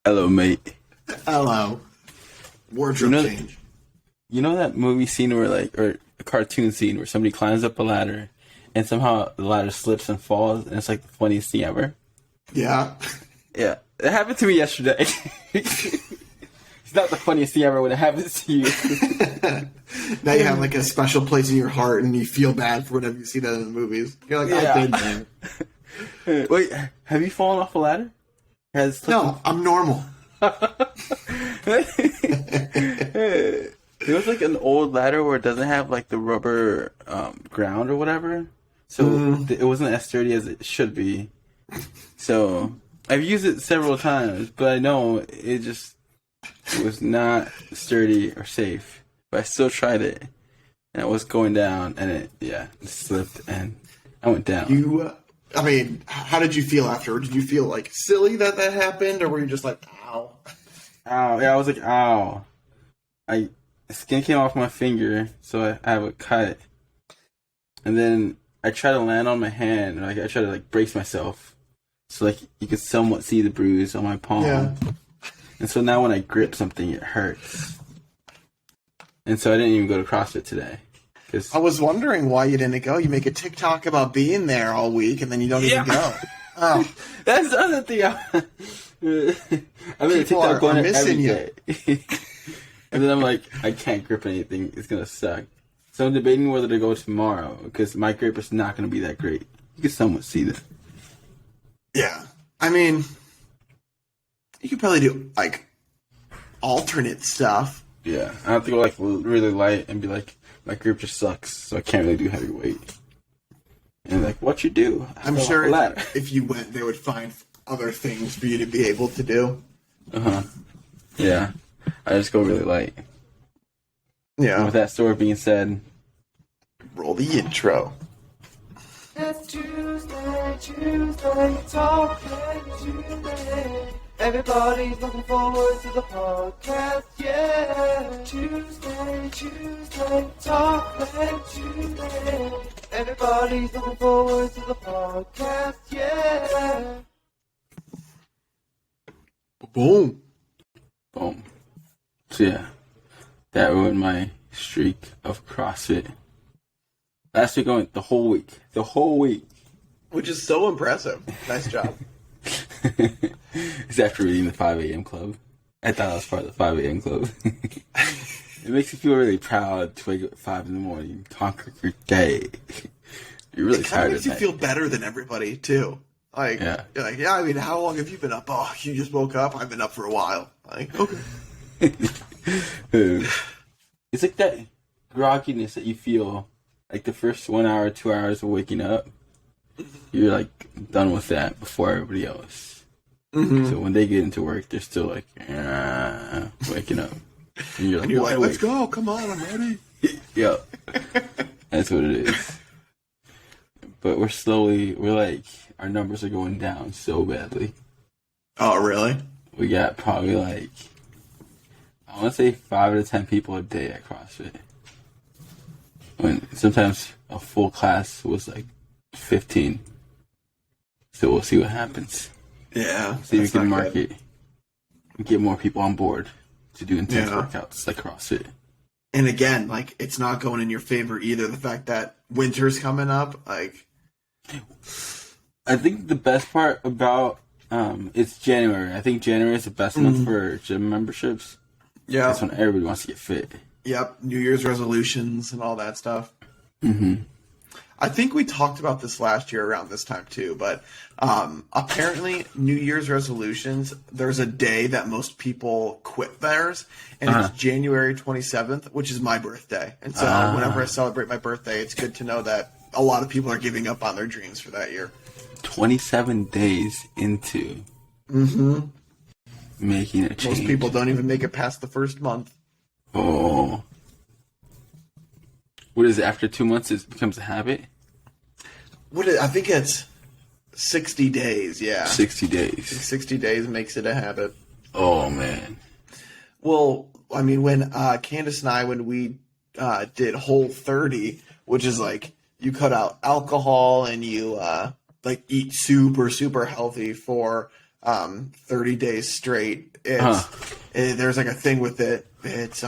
Hello, mate. Hello. Wardrobe change. You know that movie scene or a cartoon scene where somebody climbs up a ladder and somehow the ladder slips and falls and it's like the funniest thing ever? Yeah. Yeah. It happened to me yesterday. It's not the funniest thing ever when it happens to you. Now you have like a special place in your heart and you feel bad for whenever you see that in the movies. You're like, Yeah. I did that. Wait, have you fallen off a ladder? No, I'm normal. There was like an old ladder where it doesn't have like the rubber ground or whatever. So it wasn't as sturdy as it should be. So I've used it several times, but I know it was not sturdy or safe. But I still tried it. And I was going down and it slipped and I went down. How did you feel after? Did you feel like silly that happened, or were you just like, ow? Ow. Yeah, I was like, ow. Skin came off my finger, so I have a cut. And then I try to land on my hand, and I try to brace myself, so you could somewhat see the bruise on my palm. Yeah. And so now when I grip something, it hurts. And so I didn't even go to CrossFit today. I was wondering why you didn't go. You make a TikTok about being there all week, and then you don't even go. Oh. That's the other thing. I made a TikTok going there every day. And then I'm like, I can't grip anything. It's going to suck. So I'm debating whether to go tomorrow, because my grip is not going to be that great. You can somewhat see that. Yeah. You could probably do, alternate stuff. Yeah. I have to go, really light and be like, my grip just sucks, so I can't really do heavy weight. And what you do? I'm sure if you went, they would find other things for you to be able to do. Uh-huh. Yeah. I just go really light. Yeah. And with that story being said, roll the intro. It's Tuesday, Talkmen Tuesday. Everybody's looking forward to the podcast, yeah. Tuesday, Talkmen Tuesday. Everybody's looking forward to the podcast, yeah. Boom. boom. So yeah, that ruined my streak of CrossFit. Last week I went the whole week. Which is so impressive. Nice job. It's after reading the 5 a.m. club. I thought I was part of the 5 a.m. club. It makes you feel really proud to wake up at 5 in the morning, conquer your day. You're really tired. It makes you feel better than everybody too. You're like, yeah, I mean, how long have you been up? Oh, you just woke up? I've been up for a while. Okay. It's like that grogginess that you feel like the first 1 hour, 2 hours of waking up. You're like done with that before everybody else. Mm-hmm. So when they get into work, they're still like waking up. And you're like, let's go. Come on, I'm ready. Yeah. That's what it is. But our numbers are going down so badly. Oh, really? We got probably I want to say 5 to 10 people a day at CrossFit. When sometimes a full class was 15. So we'll see what happens. Yeah. See if we can market. Get more people on board to do intense workouts like CrossFit. And again, it's not going in your favor either. The fact that winter's coming up, I think the best part about it's January. I think January is the best month for gym memberships. Yeah. That's when everybody wants to get fit. Yep. New Year's resolutions and all that stuff. Mm-hmm. I think we talked about this last year around this time too, but apparently New Year's resolutions, there's a day that most people quit theirs, and it's January 27th, which is my birthday. And so whenever I celebrate my birthday, it's good to know that a lot of people are giving up on their dreams for that year. 27 days into making a change. Most people don't even make it past the first month. Oh. What is it? After 2 months, it becomes a habit? I think it's 60 days, yeah. 60 days. 60 days makes it a habit. Oh, man. Well, I mean, when Candace and I, when we did Whole30, which is you cut out alcohol and you eat super, super healthy for 30 days straight. There's like a thing with it. It's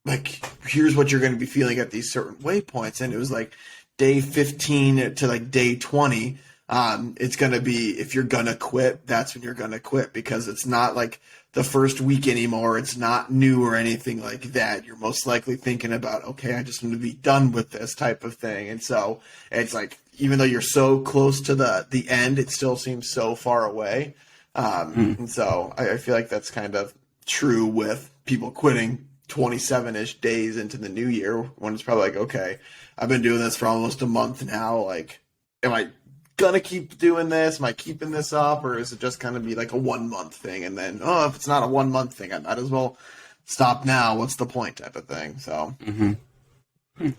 like, here's what you're going to be feeling at these certain waypoints, and it was like day 15 to like day 20. It's going to be, if you're going to quit, that's when you're going to quit, because it's not like the first week anymore. It's not new or anything like that. You're most likely thinking about, okay, I just want to be done with this type of thing. And so it's like, even though you're so close to the end, it still seems so far away. And so I feel like that's kind of true with people quitting 27-ish days into the new year, when it's probably like, okay, I've been doing this for almost a month now. Like, am I gonna keep doing this? Am I keeping this up, or is it just gonna be like a 1 month thing? And then, if it's not a 1 month thing, I might as well stop now. What's the point, type of thing. So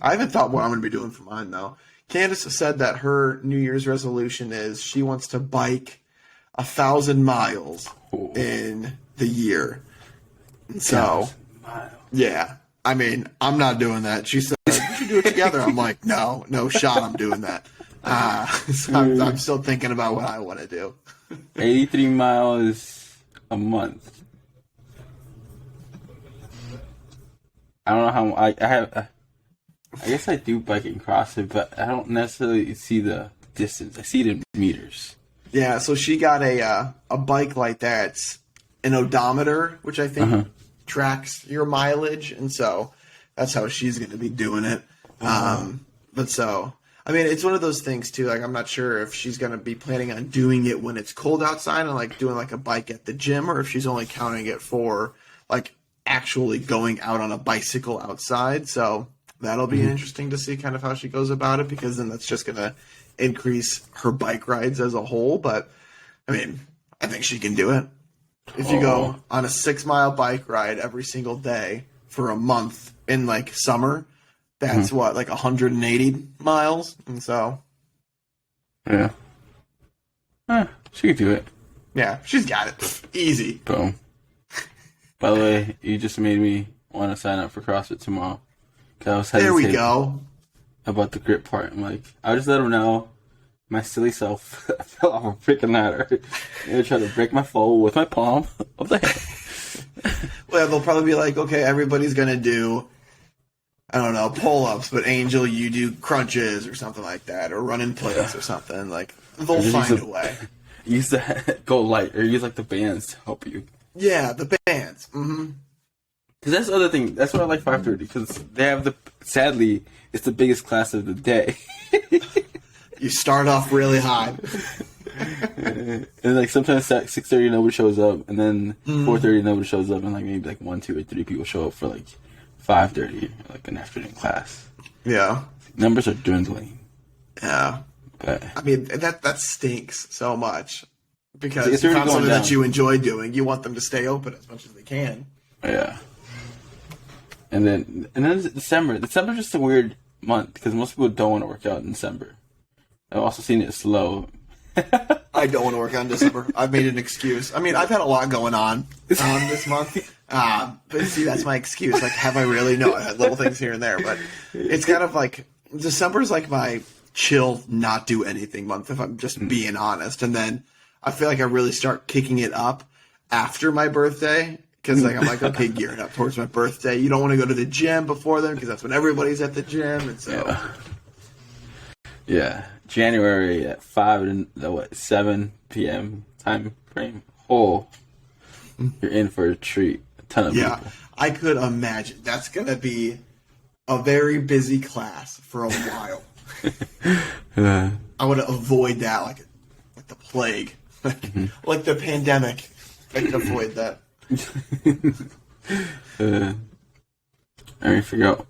I haven't thought what I'm gonna be doing for mine though. Candace said that her New Year's resolution is she wants to bike 1,000 miles in the year. So yeah, I mean, I'm not doing that. She said we should do it together. I'm like, no shot I'm doing that. So I'm still thinking about what I want to do. 83 miles a month. I don't know how I have. I guess I do bike and CrossFit, but I don't necessarily see the distance. I see it in meters. Yeah, so she got a bike like that. It's an odometer, which I think tracks your mileage, and so that's how she's going to be doing it. But so, I mean, it's one of those things too. Like, I'm not sure if she's going to be planning on doing it when it's cold outside and like doing like a bike at the gym, or if she's only counting it for like actually going out on a bicycle outside. So that'll be interesting to see kind of how she goes about it, because then that's just going to increase her bike rides as a whole. But I mean, I think she can do it. If you go on a 6-mile bike ride every single day for a month in like summer, that's what, like 180 miles. And so, yeah, she could do it. Yeah, she's got it. Easy. Boom. By the way, you just made me want to sign up for CrossFit tomorrow. I was there we go. About the grip part. I'm like, I'll just let them know my silly self fell off a freaking ladder. They tried to break my fall with my palm of the hand. Well, they'll probably be like, okay, everybody's going to do, I don't know, pull-ups, but Angel, you do crunches or something like that, or run in place or something. Like, they'll find a way. Use the go light, or use like the bands to help you. Yeah, the bands. Mm-hmm. Because that's the other thing. That's why I like 5:30, because they have sadly, it's the biggest class of the day. You start off really high. And like sometimes at 6:30 nobody shows up, and then 4:30 nobody shows up, and like maybe like 1, 2, or 3 people show up for like 5:30, like an afternoon class. Yeah. Numbers are dwindling. Yeah. But I mean, that stinks so much, because it's you really found going something down. that you enjoy doing. You want them to stay open as much as they can. Yeah. And then December. December's just a weird month, because most people don't want to work out in December. I've also seen it slow. I don't want to work on December. I've made an excuse. I mean, I've had a lot going on this month. But see, that's my excuse. Like, have I really? No, I had little things here and there. But it's kind of like, December's like my chill, not do anything month, if I'm just being honest. And then I feel like I really start kicking it up after my birthday. Because like, I'm like, okay, gearing up towards my birthday. You don't want to go to the gym before then, because that's when everybody's at the gym. And so... Yeah. January at 7 p.m. time frame. You're in for a treat. A ton of people. I could imagine. That's going to be a very busy class for a while. I want to avoid that like the plague. Like the pandemic. I could avoid that. I figure out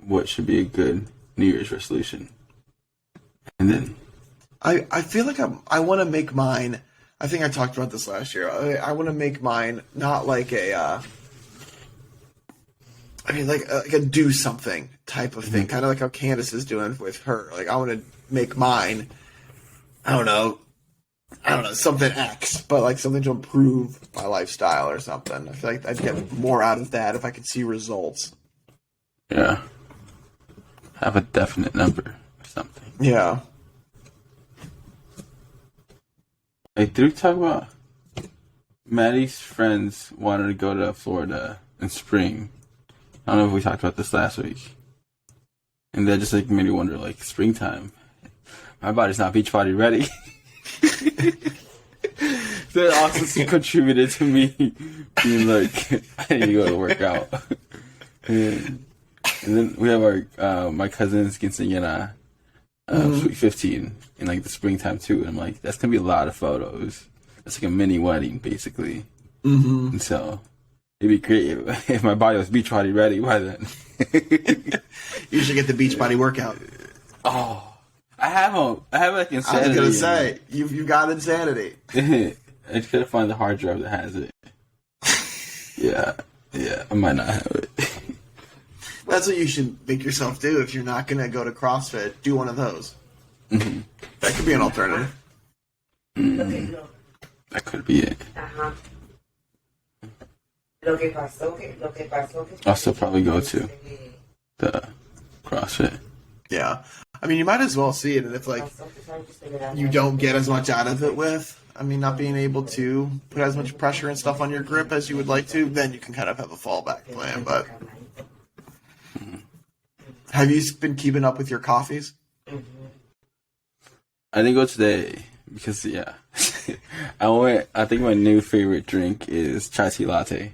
what should be a good New Year's resolution. And then I feel like I want to make mine. I think I talked about this last year. I want to make mine not like a like a do something type of thing, kind of like how Candace is doing with her. Like, I want to make mine, I don't know, something X, but like something to improve my lifestyle or something. I feel like I'd get more out of that if I could see results. Yeah. Have a definite number or something. Yeah. Like, did we talk about Maddie's friends wanted to go to Florida in spring? I don't know if we talked about this last week. And that just like made me wonder, like, springtime. My body's not beach body ready. That also contributed to me being like, I need to go to work out. And then we have our my cousin's quinceañera, Sweet 15 in like the springtime too. And I'm like, that's gonna be a lot of photos. It's like a mini wedding basically. Mm-hmm. And so it'd be great if my body was beach body ready by then. You should get the beach body workout. Oh, I have like insanity. I was gonna say you got insanity. I just gotta find the hard drive that has it. Yeah, I might not have it. That's what you should make yourself do if you're not gonna go to CrossFit. Do one of those. Mm-hmm. That could be an alternative. Mm-hmm. That could be it. I'll still probably go to the CrossFit. Yeah, I mean, you might as well see it, and if like you don't get as much out of it with, I mean, not being able to put as much pressure and stuff on your grip as you would like to, then you can kind of have a fallback plan. But have you been keeping up with your coffees? I didn't go today because I think my new favorite drink is chai tea latte.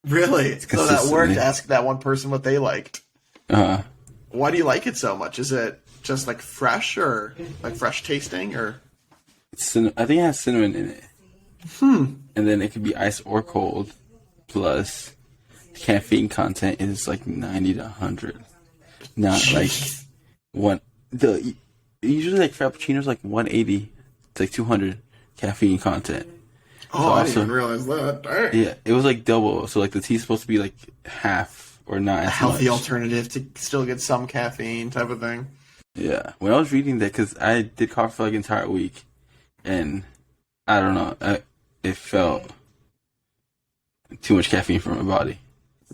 Really? So that worked. Ask that one person what they liked. Why do you like it so much? Is it just like fresh or like fresh tasting or? I think it has cinnamon in it. And then it could be ice or cold. Plus, caffeine content is like 90 to 100. Not like one. Usually like frappuccino's like 180 to like 200 caffeine content. Oh, so I didn't even realize that. Dang. Yeah, it was like double. So like the tea's supposed to be like half or not as a healthy much. Alternative to still get some caffeine type of thing. Yeah, when I was reading that, because I did coffee for like an entire week, and I don't know, it felt too much caffeine for my body.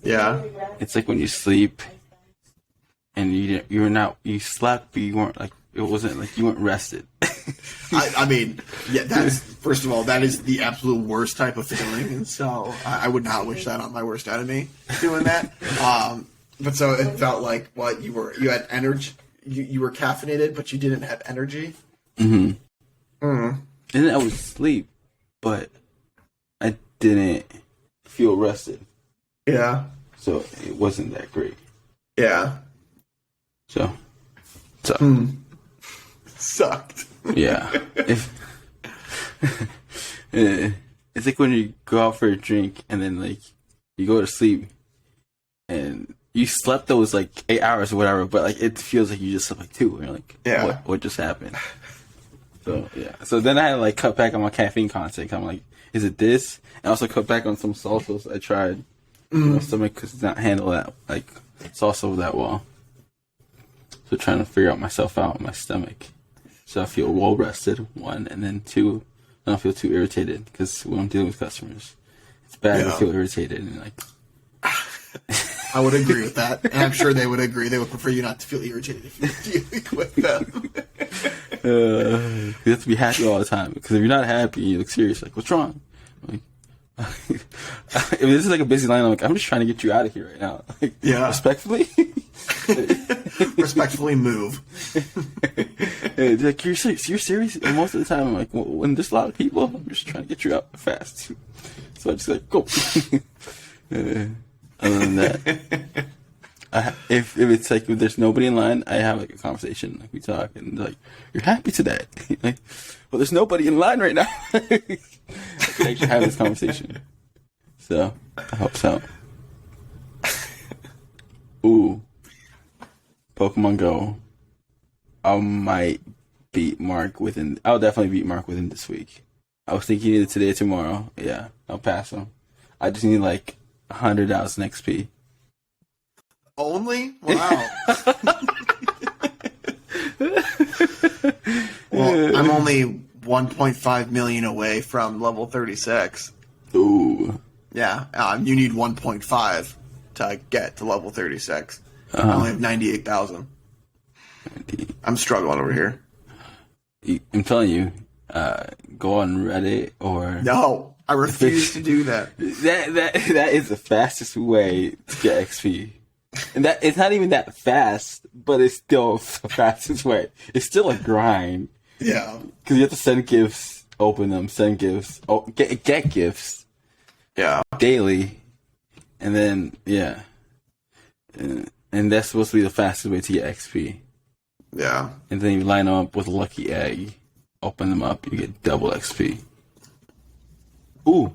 Yeah, it's like when you sleep, and you slept, but you weren't like, it wasn't like you weren't rested. I mean, yeah, that's, first of all, that is the absolute worst type of feeling, and so I would not wish that on my worst enemy, doing that. But so it felt like, what, you had energy, you were caffeinated, but you didn't have energy? Mm-hmm. And then I would sleep, but I didn't feel rested. Yeah. So it wasn't that great. Yeah. So, sucked. Yeah. It's like when you go out for a drink and then like you go to sleep and you slept those like 8 hours or whatever, but like it feels like you just slept like 2. And you're like, yeah, what just happened? So yeah. So then I had to like cut back on my caffeine content. I'm like, is it this? And also cut back on some salsas I tried. My stomach could not handle that like salsa that well. So trying to figure out myself out in my stomach. So I feel well rested, 1, and then 2, I don't feel too irritated because when I'm dealing with customers, it's bad to feel irritated and like. I would agree with that, and I'm sure they would agree. They would prefer you not to feel irritated if you're dealing with them. You have to be happy all the time because if you're not happy, you look serious. Like, what's wrong? Like, if this is like a busy line, I'm like, I'm just trying to get you out of here right now. Like, yeah, respectfully. Respectfully move. Like, you're serious? And most of the time, I'm like, well, when there's a lot of people, I'm just trying to get you out fast. So I just like, go. Other than that, if it's like if there's nobody in line, I have like a conversation, like we talk, and like, you're happy today? Like, well, there's nobody in line right now. I actually have this conversation, so it helps out. Ooh, Pokemon Go. I'll definitely beat Mark within this week. I was thinking either today or tomorrow. Yeah, I'll pass him. I just need like 100,000 XP. Only? Wow. Well, I'm only 1.5 million away from level 36. Ooh. Yeah, you need 1.5 to get to level 36. I only have 98,000. I'm struggling over here. I'm telling you, go on Reddit or No, I refuse to do that. that is the fastest way to get XP. And that it's not even that fast, but it's still the fastest way. It's still a grind. Yeah. Because you have to send gifts, open them, send gifts, get gifts. Yeah. Daily. And then, yeah. And that's supposed to be the fastest way to get XP. Yeah. And then you line them up with a lucky egg, open them up, you get double XP. Ooh.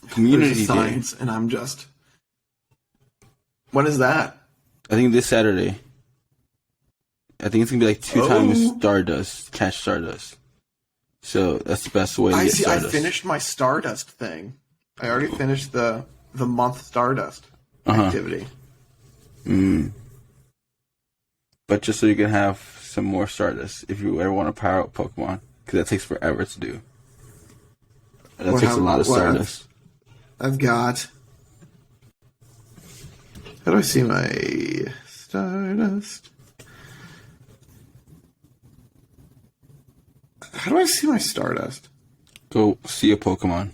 Community There's a science, Day. and I'm just... When is that? I think this Saturday. I think it's going to be like 2 times Stardust, catch Stardust. So that's the best way to get Stardust. I finished my Stardust thing. I already finished the month Stardust activity. But just so you can have some more Stardust if you ever want to power up Pokemon, because that takes forever to do. That takes a lot of Stardust. I've got... How do I see my Stardust? How do I see my Stardust? Go see a Pokemon.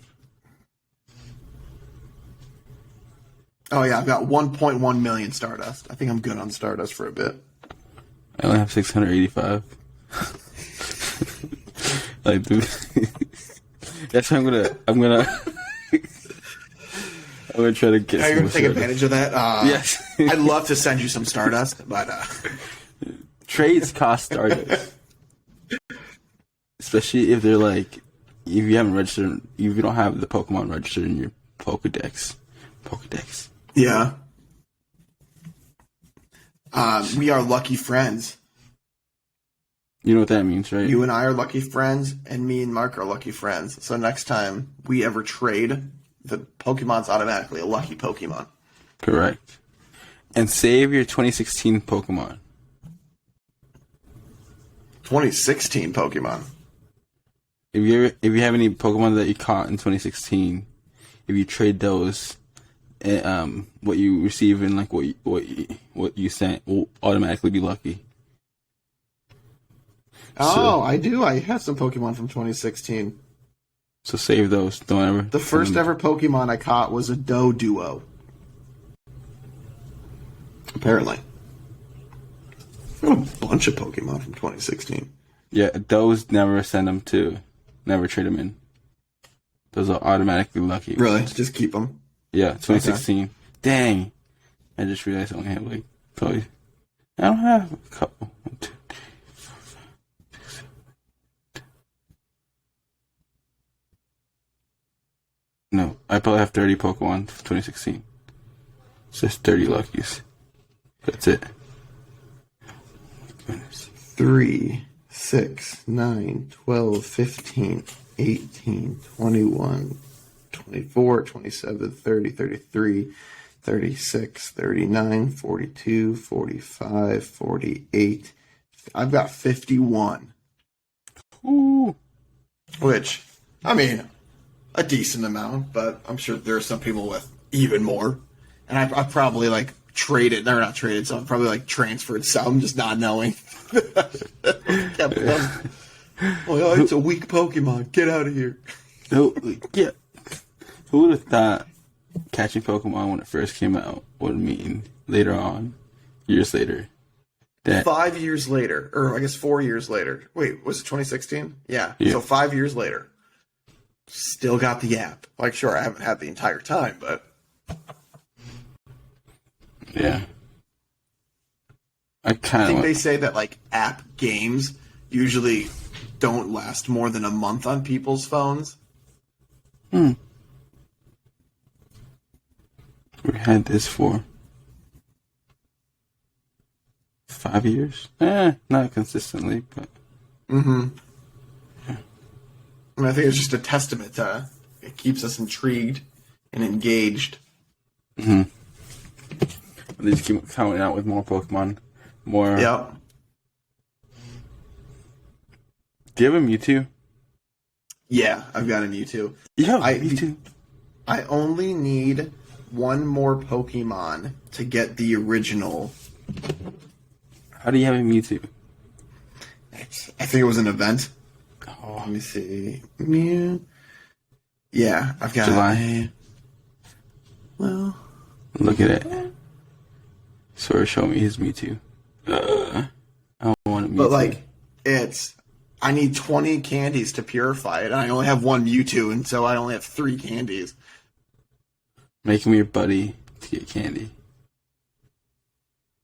Oh yeah, I've got 1.1 million Stardust. I think I'm good on Stardust for a bit. I only have 685. Like, dude. That's why I'm gonna I'm gonna try to get. Are you gonna take advantage of that? Yes. I'd love to send you some Stardust, but trades cost Stardust, especially if they're like, if you haven't registered, if you don't have the Pokemon registered in your Pokedex. Yeah. We are lucky friends. You know what that means, right? You and I are lucky friends, and me and Mark are lucky friends. So next time we ever trade, the Pokemon's automatically a lucky Pokemon. Correct. And save your 2016 Pokemon. 2016 Pokemon. If you have any Pokemon that you caught in 2016, if you trade those, what you receive and like what you sent will automatically be lucky. Oh, I do. I have some Pokemon from 2016. So save those. Don't ever. The first ever Pokemon I caught was a Doduo. Apparently. I got a bunch of Pokemon from 2016. Yeah, those never send them to. Never trade them in. Those are automatically lucky. Really? Just keep them? Yeah, 2016. Okay. Dang. I just realized I only have like probably. I don't have a couple. 1, 2, 3, 4, 5, 6, 7, 8. No, I probably have 30 Pokemon from 2016. It's just 30 luckies. That's it. 3, 6, 9, 12, 15, 18, 21, 24, 27, 30, 33, 36, 39, 42, 45, 48. I've got 51. Ooh. Which, I mean, a decent amount, but I'm sure there are some people with even more. And I probably like traded, or not traded, so I've probably like transferred some, just not knowing. Kept them. Oh, yeah, it's a weak Pokemon. Get out of here. No, yeah. Who would have thought catching Pokemon when it first came out would mean later on, years later? That 5 years later, or I guess 4 years later. Wait, was it 2016? Yeah. So 5 years later, still got the app. Like, sure, I haven't had the entire time, but yeah. I think they say that like app games usually don't last more than a month on people's phones. We had this for 5 years. Not consistently, but. Yeah. I mean, I think it's just a testament to it keeps us intrigued and engaged. They just keep coming out with more Pokemon. More. Yep. Do you have a Mewtwo? Yeah, I've got a Mewtwo. Yeah, Mewtwo. I only need one more Pokemon to get the original. How do you have a Mewtwo? I think it was an event. Let me see. Mew. Yeah, I've got July. Well, Look at it. Sora showed me his Mewtwo. I don't want a Mewtwo. but like, I need 20 candies to purify it, and I only have one Mewtwo, and so I only have 3 candies. Make him your buddy to get candy.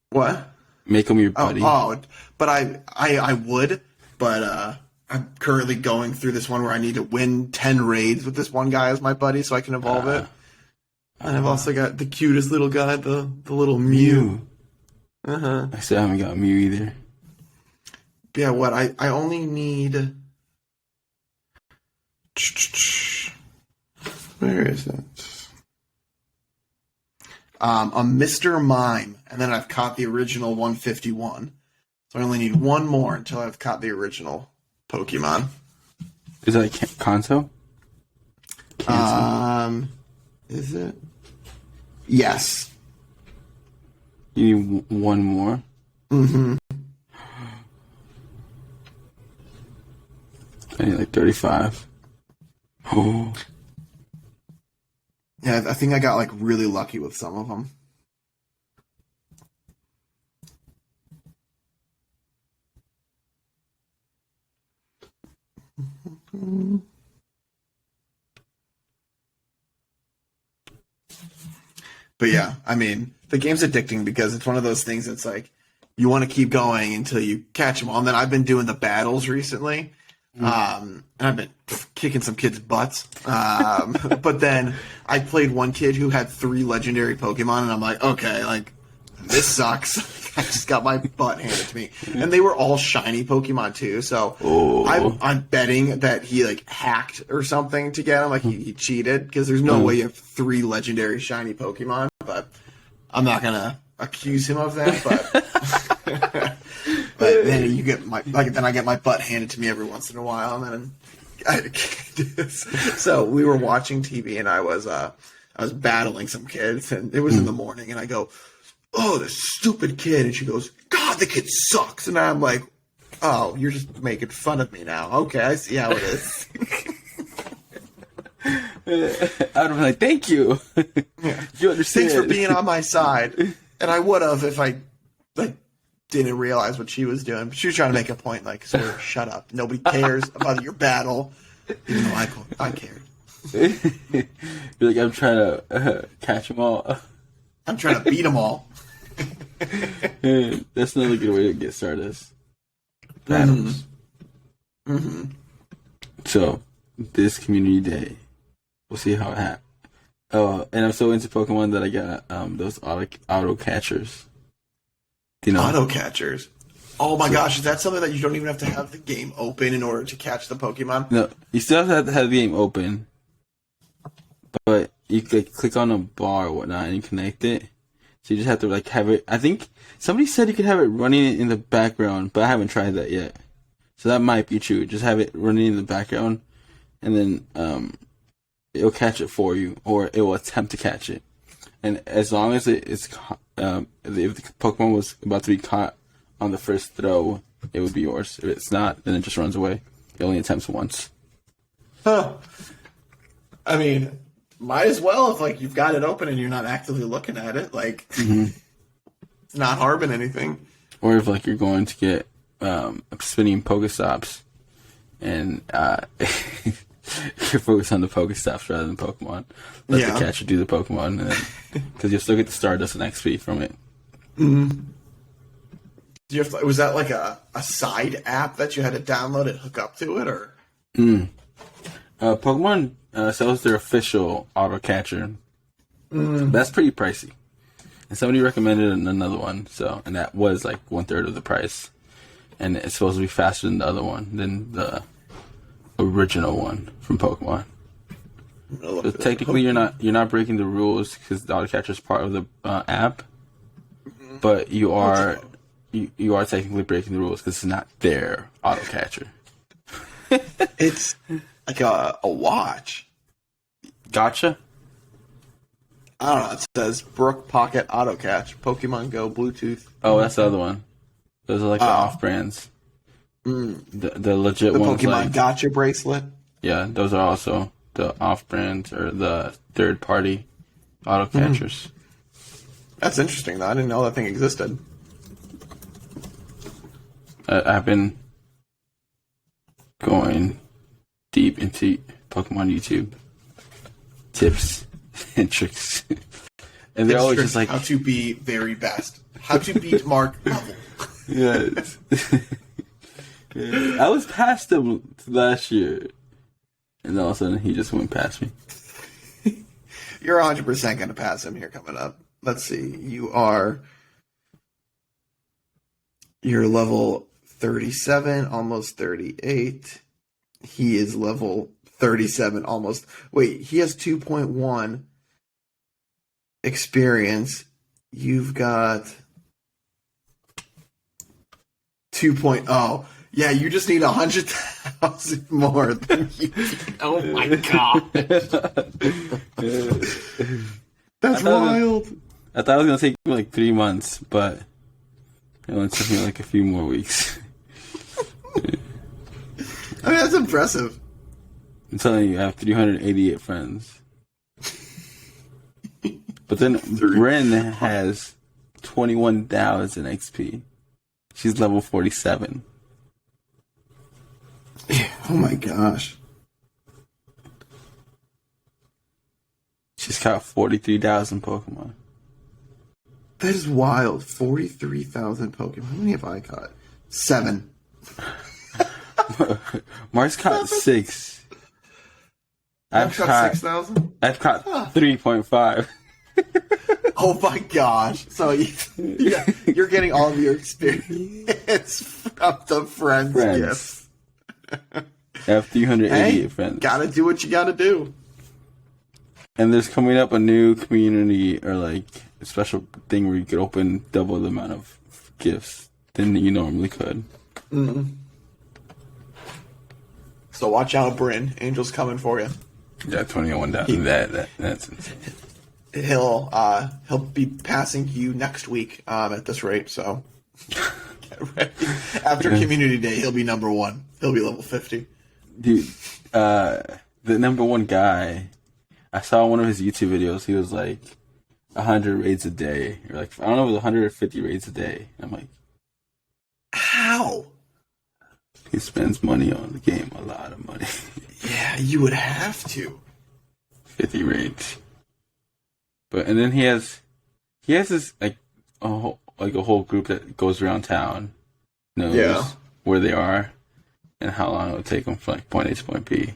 What? Make him your buddy. But I would, but I'm currently going through this one where I need to win 10 raids with this one guy as my buddy so I can evolve it. And I've also got the cutest little guy, the little Mew. I still haven't got Mew either. Yeah, what? I only need... Where is it? A Mr. Mime, and then I've caught the original 151. So I only need one more until I've caught the original Pokemon. Is that Kanto? Is it? Yes. You need one more? Mm-hmm. I need like 35. Oh. Yeah, I think I got like really lucky with some of them. But yeah, I mean, the game's addicting because it's one of those things that's like, you want to keep going until you catch them all. And then I've been doing the battles recently. And I've been kicking some kids' butts. But then I played one kid who had 3 legendary Pokemon, and I'm like, okay, like, this sucks. I just got my butt handed to me. And they were all shiny Pokemon, too. So I'm betting that he, like, hacked or something to get them. Like, he cheated, because there's no way you have 3 legendary shiny Pokemon. But I'm not going to accuse him of that, but... But then then I get my butt handed to me every once in a while, and then so we were watching TV, and I was battling some kids, and it was in the morning, and I go, "Oh, this stupid kid," and she goes, "God, the kid sucks," and I'm like, "Oh, you're just making fun of me now? Okay, I see how it is." I would have been like, "Thank you, Yeah. you understand." Thanks for being on my side, and I would have if I didn't realize what she was doing. She was trying to make a point, like, "Sir, shut up. Nobody cares about your battle," even though I cared. You're like, I'm trying to catch them all. I'm trying to beat them all. That's another good way to get started. Battles. Mm-hmm. So, this community day, we'll see how it happens. Oh, and I'm so into Pokemon that I got those auto catchers. You know, auto catchers. Oh my gosh, is that something that you don't even have to have the game open in order to catch the Pokemon? No, you still have to have the game open, but you could click on a bar or whatnot and you connect it. So you just have to like have it. I think somebody said you could have it running in the background, but I haven't tried that yet. So that might be true. Just have it running in the background, and then it'll catch it for you, or it will attempt to catch it. And as long as it's if the Pokemon was about to be caught on the first throw, it would be yours. If it's not, then it just runs away. It only attempts once. Huh. I mean, might as well if like you've got it open and you're not actively looking at it. Like, it's not harming anything. Or if like you're going to get spinning Pokestops, and you're focused on the Pokestops rather than Pokemon. Let the catcher do the Pokemon, because you'll still get the Stardust and XP from it. Mm-hmm. Was that like a side app that you had to download and hook up to it, or? Pokemon sells their official auto catcher. That's pretty pricey, and somebody recommended another one. So, and that was like 1/3 of the price, and it's supposed to be faster than the other one, than the original one from Pokemon. So technically, you're not breaking the rules because the auto catcher is part of the app, but you are technically breaking the rules because it's not their auto catcher. It's like a watch. Gotcha. I don't know. It says Brook Pocket Auto Catch, Pokemon Go Bluetooth. Oh, that's the other one. Those are like the off brands. The legit The ones, Pokemon like, Gotcha bracelet. yeah, those are also the off-brand or the third-party auto catchers. That's interesting, though. I didn't know that thing existed. I've been going deep into Pokemon YouTube tips and tricks, and they're always just like how to be very best, how to beat Mark level. Yes. I was past him last year, and all of a sudden he just went past me. You're 100% going to pass him here coming up. Let's see. You're level 37, almost 38. He is level 37, almost. Wait, he has 2.1 experience. You've got 2.0. Yeah, you just need 100,000 more than you. Oh my god. That's wild. I thought it was going to take me like 3 months, but it only took me like a few more weeks. I mean, that's impressive. I'm telling you, I have 388 friends. But then Ren has 21,000 XP. She's level 47. Oh my gosh. She's caught 43,000 Pokemon. That is wild. 43,000 Pokemon. How many have I caught? 7. Mark's caught 6. I've caught 6,000? I've caught 3.5. Oh my gosh. So you're getting all of your experience from the friends. Gifts. I have 388 friends. Gotta do what you gotta do. And there's coming up a new community or like a special thing where you could open double the amount of gifts than you normally could. Mm-hmm. So watch out, Bryn. Angel's coming for you. Yeah, 21 down. That's insane. He'll be passing you next week at this rate. So get ready. After Community Day, he'll be number 1. He'll be level 50. Dude, the number 1 guy, I saw one of his YouTube videos. He was like 100 raids a day, or like I don't know, it was 150 raids a day. I'm like, how? He spends money on the game, a lot of money. Yeah, you would have to. 50 raids. And then he has this like a whole group that goes around town, knows where they are and how long it would take them from like point A to point B.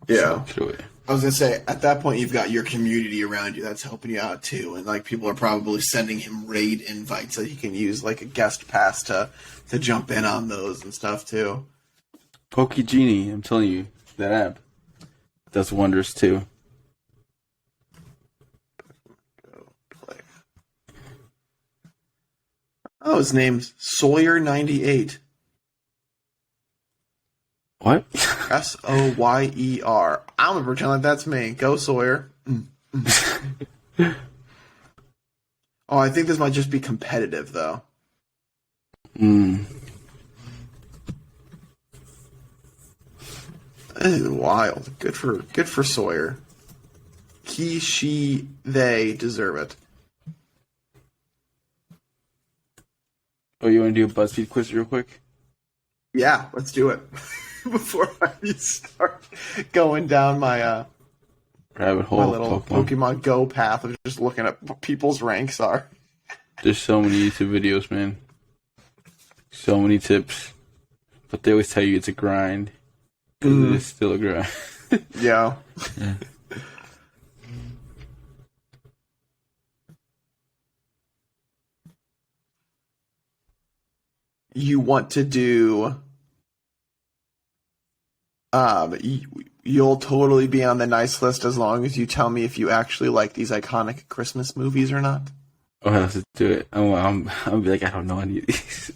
Yeah. So, I was gonna say, at that point, you've got your community around you that's helping you out too, and like people are probably sending him raid invites so he can use like a guest pass to jump in on those and stuff too. Pokegenie, I'm telling you, that app does wonders too. Oh, his name's Sawyer98. What? Soyer. I'm gonna pretend like that's me. Go Sawyer. Oh, I think this might just be competitive though. That is wild. Good for Sawyer. He, she, they deserve it. Oh, you want to do a BuzzFeed quiz real quick? Yeah, let's do it. Before I start going down my rabbit hole, my little Pokemon Go path of just looking at what people's ranks are. There's so many YouTube videos, man. So many tips. But they always tell you it's a grind. Because it's still a grind. Yeah. You want to do... you'll totally be on the nice list as long as you tell me if you actually like these iconic Christmas movies or not. Oh, let's do it. I'll be like, I don't know any of these.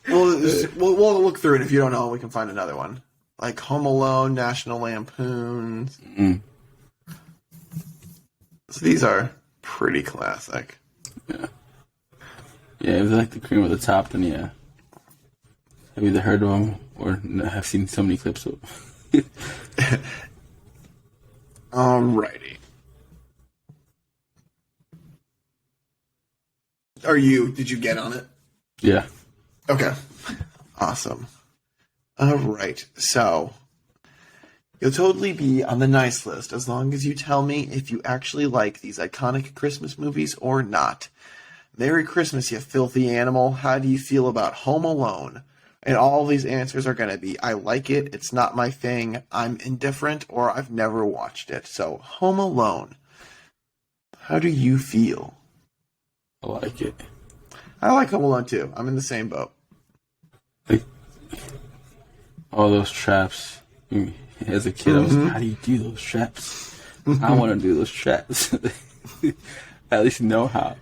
We'll look through it. If you don't know, we can find another one. Like Home Alone, National Lampoon. So these are pretty classic. Yeah. Yeah, if you like the cream of the top, then yeah. I've either heard of them or have seen so many clips of them. Alrighty. Did you get on it? Yeah. Okay. Awesome. Alright, so you'll totally be on the nice list as long as you tell me if you actually like these iconic Christmas movies or not. Merry Christmas, you filthy animal. How do you feel about Home Alone? And all these answers are going to be, I like it, it's not my thing, I'm indifferent, or I've never watched it. So, Home Alone. How do you feel? I like it. I like Home Alone too. I'm in the same boat. Like, all those traps. As a kid, I was like, how do you do those traps? I want to do those traps. At least know how.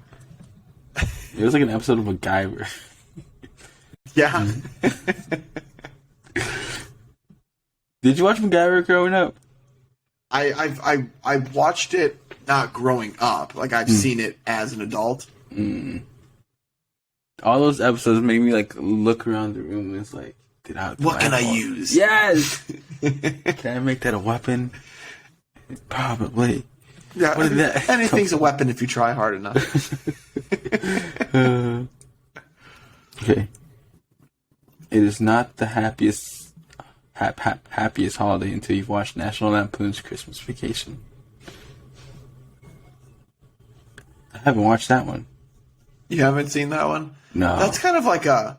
It was like an episode of MacGyver. Yeah. Did you watch MacGyver growing up? I watched it not growing up. Like I've seen it as an adult. All those episodes made me like look around the room and it's like, what can I use? Yes. Can I make that a weapon? Probably. Yeah. What did that Anything's a weapon if you try hard enough. Okay. It is not the happiest holiday until you've watched National Lampoon's Christmas Vacation. I haven't watched that one. You haven't seen that one? No. That's kind of like I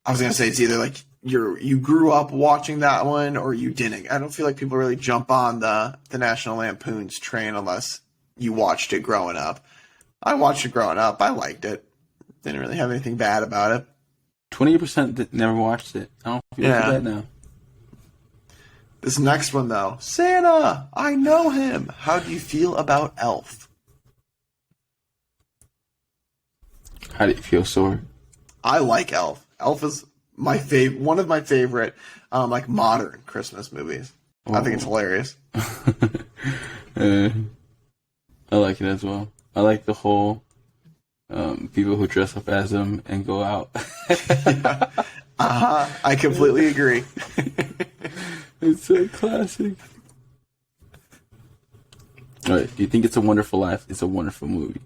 was going to say it's either like you grew up watching that one or you didn't. I don't feel like people really jump on the National Lampoon's train unless you watched it growing up. I watched it growing up. I liked it. Didn't really have anything bad about it. 20% never watched it. I don't feel like that now. This next one, though. Santa! I know him! How do you feel about Elf? How do you feel, Sword? I like Elf. Elf is one of my favorite, like modern Christmas movies. I think it's hilarious. I like it as well. I like the whole people who dress up as them and go out. I completely agree. It's so classic. All right, do you think It's a Wonderful Life? It's a wonderful movie.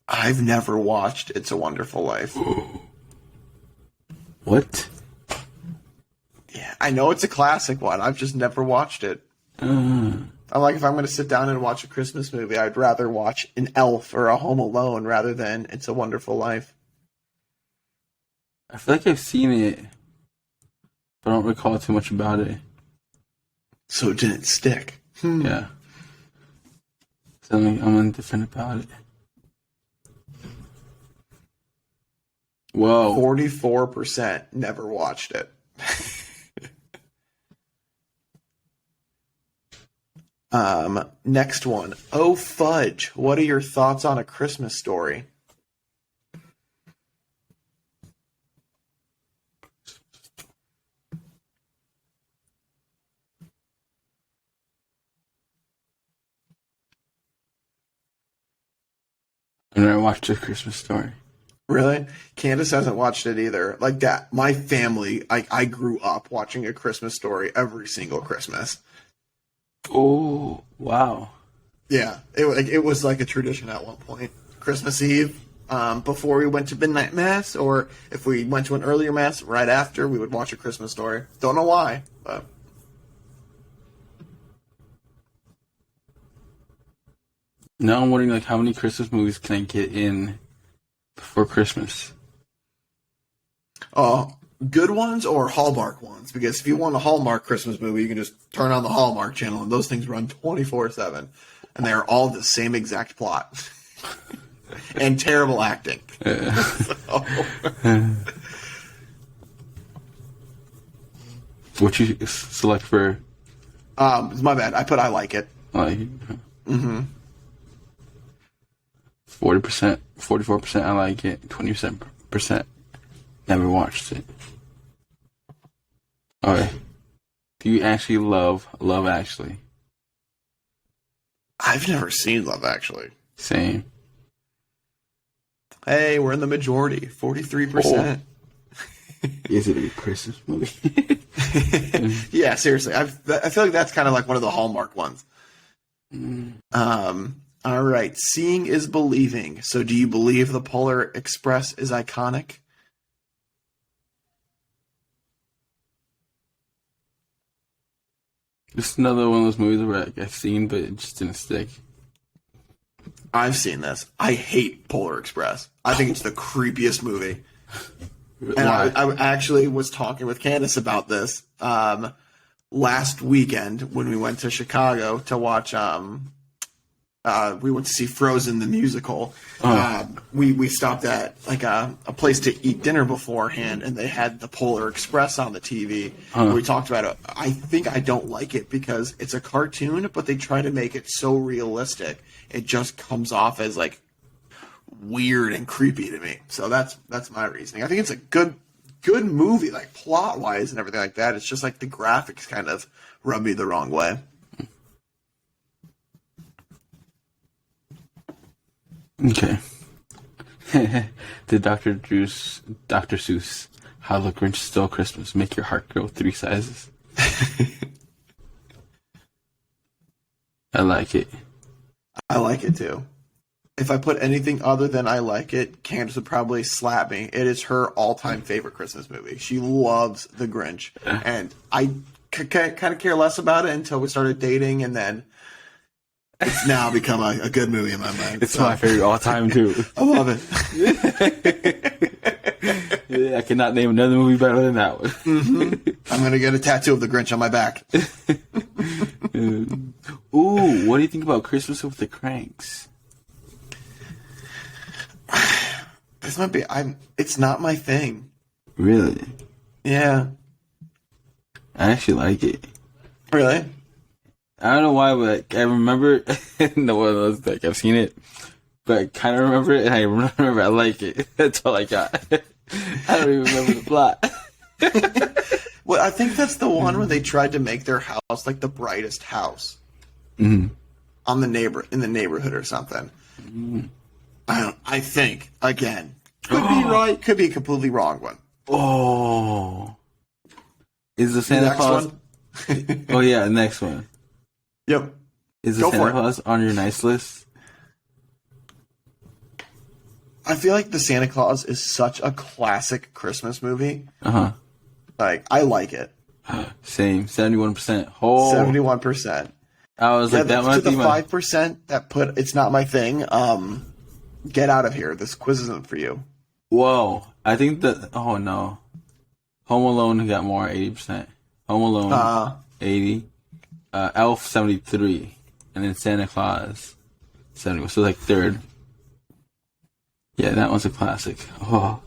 I've never watched It's a Wonderful Life. What? Yeah, I know it's a classic one. I've just never watched it. I'm like, if I'm going to sit down and watch a Christmas movie, I'd rather watch an Elf or a Home Alone rather than It's a Wonderful Life. I feel like I've seen it, but I don't recall too much about it. So it didn't stick. Yeah. So I'm indifferent about it. Whoa. 44% never watched it. Next one. Oh, fudge. What are your thoughts on A Christmas Story? I've never watched A Christmas Story. Really? Candace hasn't watched it either. Like that, my family, I grew up watching A Christmas Story every single Christmas. Oh, wow. Yeah, it was like a tradition at one point. Christmas Eve, before we went to midnight mass, or if we went to an earlier mass right after, we would watch A Christmas Story. Don't know why, but Now I'm wondering, like, how many Christmas movies can I get in before Christmas? good ones or Hallmark ones? Because if you want a Hallmark Christmas movie, you can just turn on the Hallmark channel, and those things run 24/7, and they are all the same exact plot and terrible acting. What you select for? It's my bad. I put I like it. Like, 40%, 44% I like it, 27% never watched it. Okay. Do you actually love Love Actually? I've never seen Love Actually. Same. Hey, we're in the majority, 43%. Is it a Christmas movie? Yeah, seriously. I feel like that's kind of like one of the Hallmark ones. All right. Seeing is believing. So do you believe the Polar Express is iconic? Just another one of those movies where I've seen, but it just didn't stick. I've seen this. I hate Polar Express. I think it's the creepiest movie. And I actually was talking with Candace about this last weekend when we went to Chicago to watch. We went to see Frozen the musical. We stopped at like a place to eat dinner beforehand, and they had the Polar Express on the TV. We talked about it. I think I don't like it because it's a cartoon, but they try to make it so realistic. It just comes off as like weird and creepy to me. So that's my reasoning. I think it's a good movie, like plot wise and everything like that. It's just like the graphics kind of rub me the wrong way. Okay. Did Dr. Seuss, How the Grinch Stole Christmas, make your heart grow 3 sizes? I like it. I like it too. If I put anything other than I like it, Candace would probably slap me. It is her all-time favorite Christmas movie. She loves The Grinch. And I kind of care less about it until we started dating, and then it's now become a good movie in my mind. It's my favorite all-time, too. I love it. Yeah, I cannot name another movie better than that one. Mm-hmm. I'm going to get a tattoo of The Grinch on my back. Ooh, what do you think about Christmas with the Cranks? This might be. It's not my thing. Really? Yeah. I actually like it. Really? I don't know why, but I remember. No one knows, like I've seen it, but I kind of remember it, and I remember I like it. That's all I got. I don't even remember the plot. Well, I think that's the one where they tried to make their house like the brightest house in the neighborhood or something. Mm-hmm. I think again could be right, could be a completely wrong one. Oh, is the Santa Claus? Oh yeah, the next one. Yep. Is the Santa Claus on your nice list? I feel like the Santa Claus is such a classic Christmas movie. Like I like it. Same, 71%. Oh, 71%. I was like, that might be the 5% that put it's not my thing. Get out of here. This quiz isn't for you. Whoa. I think that... Oh, no. Home Alone got more, 80%. Home Alone, 80. Elf, 73. And then Santa Claus, 70. So, like, third. Yeah, that one's a classic. Oh.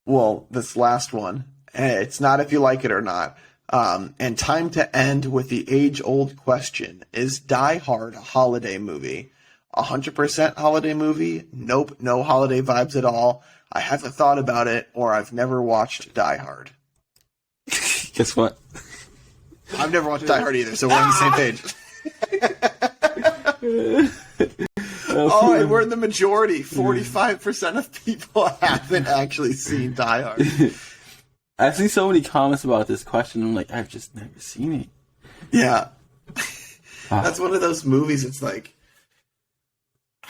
Well, this last one, it's not if you like it or not. And time to end with the age-old question. Is Die Hard a holiday movie? 100% holiday movie? Nope, no holiday vibes at all. I haven't thought about it, or I've never watched Die Hard. Guess what? I've never watched Die Hard either, so we're on the same page. Oh, and we're in the majority. 45% of people haven't actually seen Die Hard. I've seen so many comments about this question. I'm like, I've just never seen it. Yeah. That's one of those movies. It's like,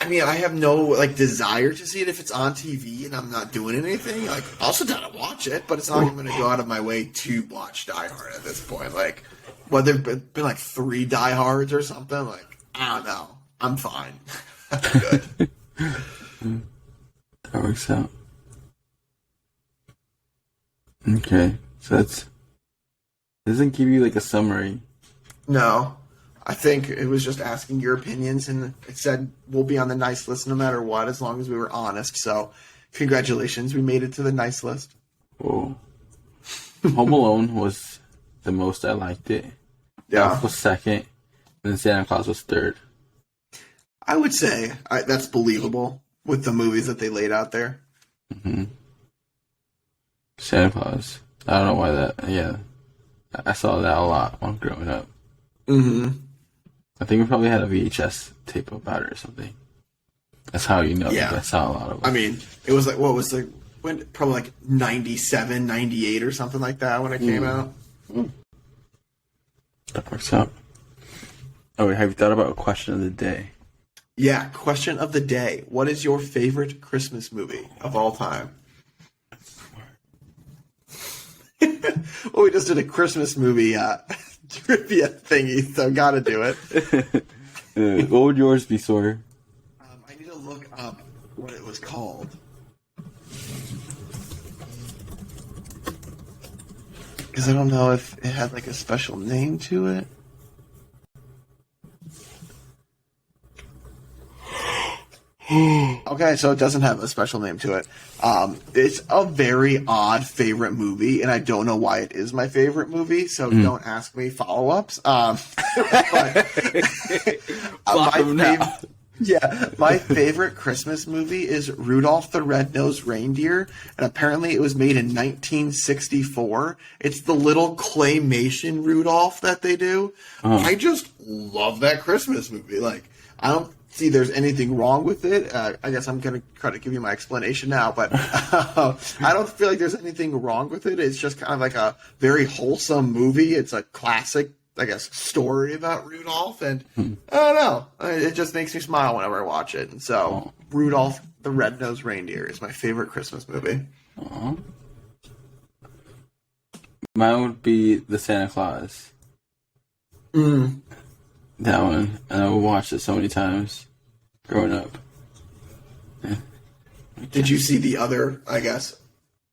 I mean, I have no like desire to see it if it's on TV and I'm not doing anything. Like, I'll sit down and watch it, but it's not even going to go out of my way to watch Die Hard at this point. Like, whether it's been like 3 Die Hards or something, like, I don't know. I'm fine. I'm good. That works out. Okay, so it doesn't give you like a summary. No. I think it was just asking your opinions, and it said we'll be on the nice list no matter what, as long as we were honest. So, congratulations, we made it to the nice list. Oh, Home Alone was the most I liked it. Yeah, Elf was second, and then Santa Claus was third. I would say that's believable with the movies that they laid out there. Mm-hmm. Santa Claus. I don't know why that. Yeah, I saw that a lot when growing up. Mm-hmm. I think we probably had a VHS tape about it or something. That's how you know. Yeah. I saw a lot of it. I mean, it was like, what was the when probably like 97, 98 or something like that when it came out. That works out. Oh, have you thought about a question of the day? Yeah, question of the day. What is your favorite Christmas movie of all time? Well, we just did a Christmas movie trivia thingy, so gotta do it. What would yours be, Sawyer? I need to look up what it was called. Because I don't know if it had like a special name to it. Okay, so it doesn't have a special name to it. It's a very odd favorite movie, and I don't know why it is my favorite movie, so don't ask me follow-ups. My favorite Christmas movie is Rudolph the Red-Nosed Reindeer, and apparently it was made in 1964. It's the little claymation Rudolph that they do. I just love that Christmas movie. Like, I don't see there's anything wrong with it. I guess I'm going to try to give you my explanation now, but I don't feel like there's anything wrong with it. It's just kind of like a very wholesome movie. It's a classic, I guess, story about Rudolph, and I don't know. It just makes me smile whenever I watch it. And so Rudolph the Red-Nosed Reindeer is my favorite Christmas movie. Aww. Mine would be The Santa Claus. That one. And I would watch it so many times growing up. Yeah. Did you see the other, I guess,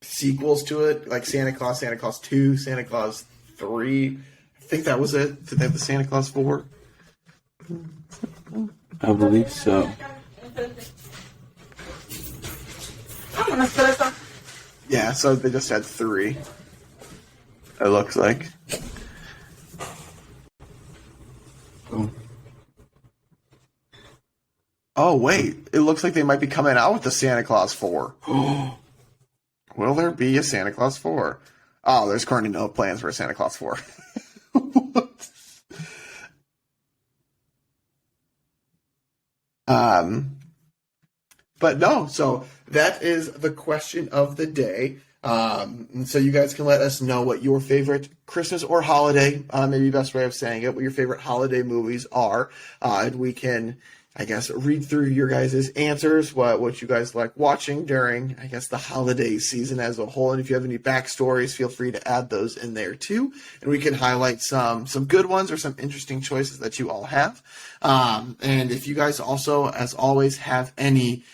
sequels to it? Like Santa Claus 2, Santa Claus 3? I think that was it. Did they have the Santa Claus 4? I believe so. Yeah, so they just had 3. It looks like. Oh, wait. It looks like they might be coming out with the Santa Claus 4. Will there be a Santa Claus 4? Oh, there's currently no plans for a Santa Claus 4. But no, so that is the question of the day. And so you guys can let us know what your favorite Christmas or holiday, maybe best way of saying it, what your favorite holiday movies are. And we can, I guess, read through your guys' answers, what you guys like watching during, I guess, the holiday season as a whole. And if you have any backstories, feel free to add those in there too. And we can highlight some good ones or some interesting choices that you all have. And if you guys also, as always, have any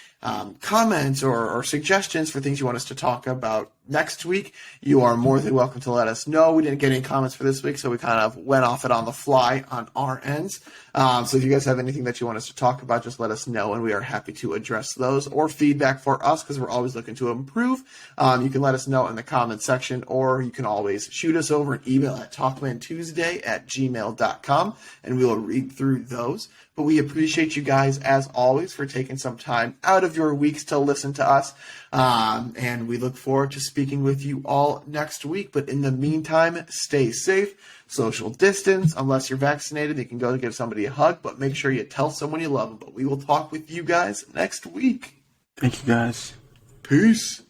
comments or suggestions for things you want us to talk about next week, you are more than welcome to let us know. We didn't get any comments for this week, so we kind of went off it on the fly on our ends. So if you guys have anything that you want us to talk about, just let us know, and we are happy to address those, or feedback for us, because we're always looking to improve. You can let us know in the comment section, or you can always shoot us over an email at talkmantuesday@gmail.com, and we will read through those. But we appreciate you guys, as always, for taking some time out of your weeks to listen to us. And we look forward to speaking with you all next week. But in the meantime, stay safe, social distance. Unless you're vaccinated, you can go to give somebody a hug. But make sure you tell someone you love them. But we will talk with you guys next week. Thank you, guys. Peace.